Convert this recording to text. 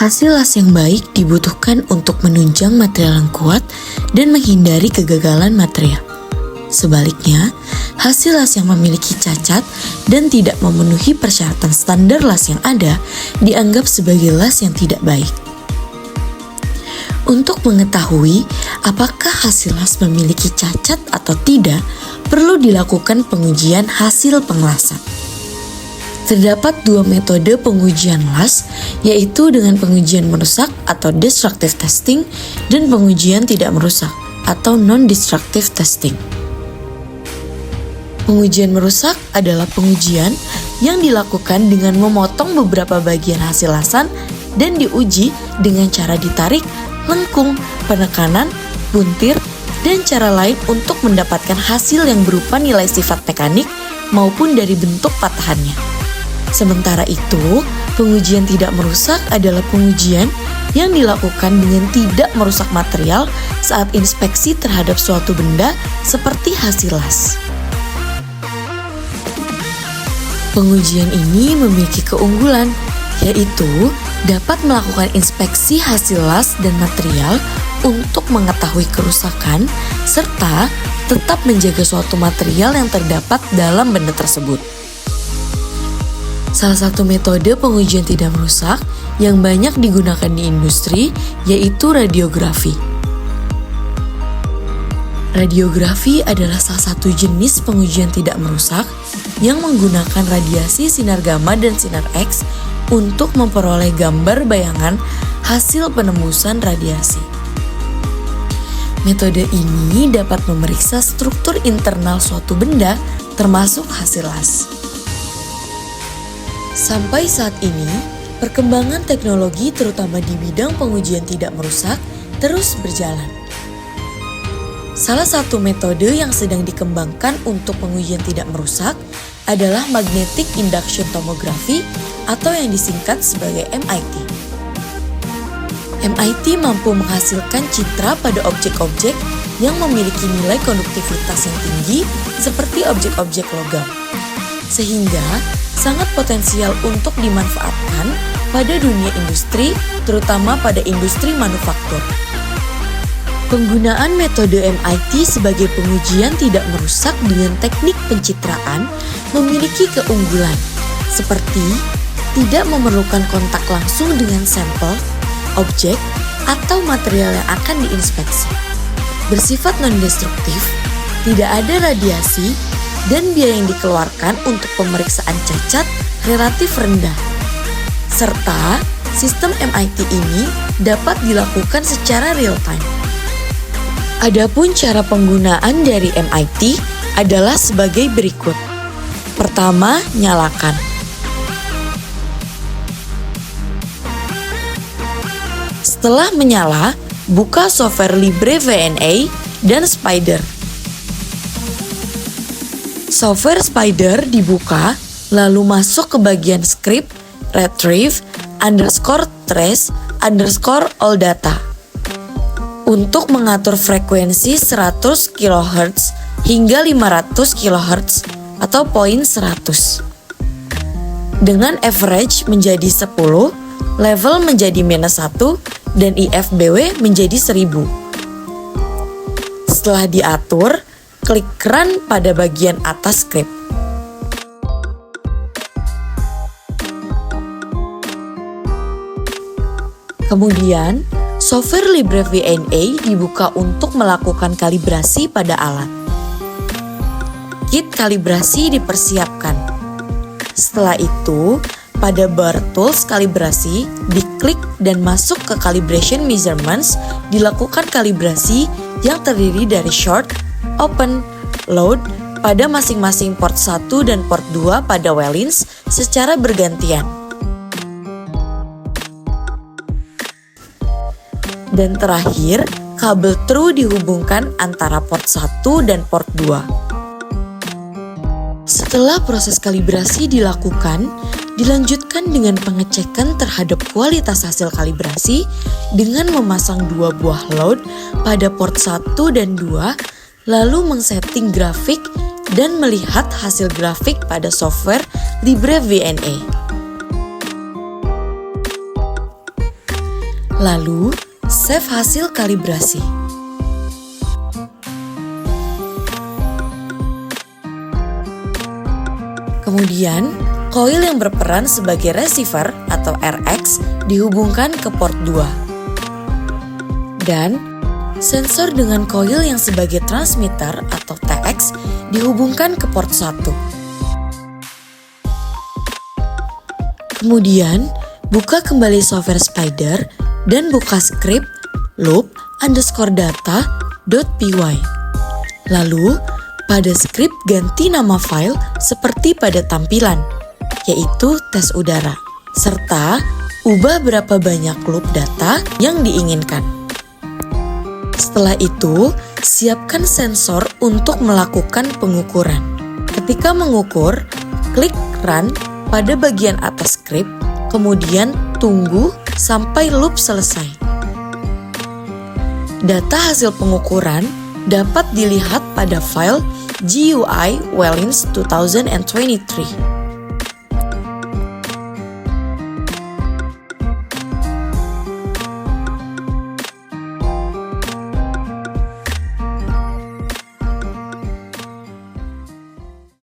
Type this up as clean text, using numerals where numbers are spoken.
Hasil las yang baik dibutuhkan untuk menunjang material yang kuat dan menghindari kegagalan material. Sebaliknya, hasil las yang memiliki cacat dan tidak memenuhi persyaratan standar las yang ada dianggap sebagai las yang tidak baik. Untuk mengetahui apakah hasil las memiliki cacat atau tidak, perlu dilakukan pengujian hasil pengelasan. Terdapat dua metode pengujian las, yaitu dengan pengujian merusak atau destructive testing dan pengujian tidak merusak atau non-destructive testing. Pengujian merusak adalah pengujian yang dilakukan dengan memotong beberapa bagian hasil lasan dan diuji dengan cara ditarik, lengkung, penekanan, buntir, dan cara lain untuk mendapatkan hasil yang berupa nilai sifat mekanik maupun dari bentuk patahannya. Sementara itu, pengujian tidak merusak adalah pengujian yang dilakukan dengan tidak merusak material saat inspeksi terhadap suatu benda seperti hasil las. Pengujian ini memiliki keunggulan, yaitu dapat melakukan inspeksi hasil las dan material untuk mengetahui kerusakan serta tetap menjaga suatu material yang terdapat dalam benda tersebut. Salah satu metode pengujian tidak merusak yang banyak digunakan di industri yaitu radiografi. Radiografi adalah salah satu jenis pengujian tidak merusak yang menggunakan radiasi sinar gamma dan sinar X untuk memperoleh gambar bayangan hasil penembusan radiasi. Metode ini dapat memeriksa struktur internal suatu benda termasuk hasil las. Sampai saat ini, perkembangan teknologi terutama di bidang pengujian tidak merusak terus berjalan. Salah satu metode yang sedang dikembangkan untuk pengujian tidak merusak adalah Magnetic Induction Tomography atau yang disingkat sebagai MIT. MIT mampu menghasilkan citra pada objek-objek yang memiliki nilai konduktivitas yang tinggi seperti objek-objek logam, sehingga sangat potensial untuk dimanfaatkan pada dunia industri, terutama pada industri manufaktur. Penggunaan metode MIT sebagai pengujian tidak merusak dengan teknik pencitraan memiliki keunggulan, seperti tidak memerlukan kontak langsung dengan sampel, objek, atau material yang akan diinspeksi. Bersifat non-destruktif, tidak ada radiasi, dan biaya yang dikeluarkan untuk pemeriksaan cacat relatif rendah. Serta, sistem MIT ini dapat dilakukan secara real-time. Adapun cara penggunaan dari MIT adalah sebagai berikut. Pertama, nyalakan. Setelah menyala, buka software LibreVNA dan Spyder. Software Spyder dibuka, lalu masuk ke bagian script, retrieve, _trace, _all data. Untuk mengatur frekuensi 100 kHz hingga 500 kHz atau poin 100. Dengan average menjadi 10, level menjadi -1, dan IFBW menjadi 1000. Setelah diatur, klik Run pada bagian atas script. Kemudian, software LibreVNA dibuka untuk melakukan kalibrasi pada alat. Kit kalibrasi dipersiapkan. Setelah itu, pada bar tools kalibrasi, diklik dan masuk ke calibration measurements, dilakukan kalibrasi yang terdiri dari short, open, load pada masing-masing port 1 dan port 2 pada Wellins secara bergantian. Dan terakhir, kabel true dihubungkan antara port 1 dan port 2. Setelah proses kalibrasi dilakukan, dilanjutkan dengan pengecekan terhadap kualitas hasil kalibrasi dengan memasang 2 buah load pada port 1 dan 2, lalu mengsetting grafik dan melihat hasil grafik pada software LibreVNA. Lalu, save hasil kalibrasi. Kemudian, koil yang berperan sebagai receiver atau RX dihubungkan ke port 2. Dan, sensor dengan koil yang sebagai transmitter atau TX dihubungkan ke port 1. Kemudian, buka kembali software Spyder dan buka script loop_data.py. Lalu, pada script ganti nama file seperti pada tampilan, yaitu tes udara, serta ubah berapa banyak loop data yang diinginkan. Setelah itu, siapkan sensor untuk melakukan pengukuran. Ketika mengukur, klik Run pada bagian atas script, kemudian tunggu sampai loop selesai. Data hasil pengukuran dapat dilihat pada file GUI Wellins 2023.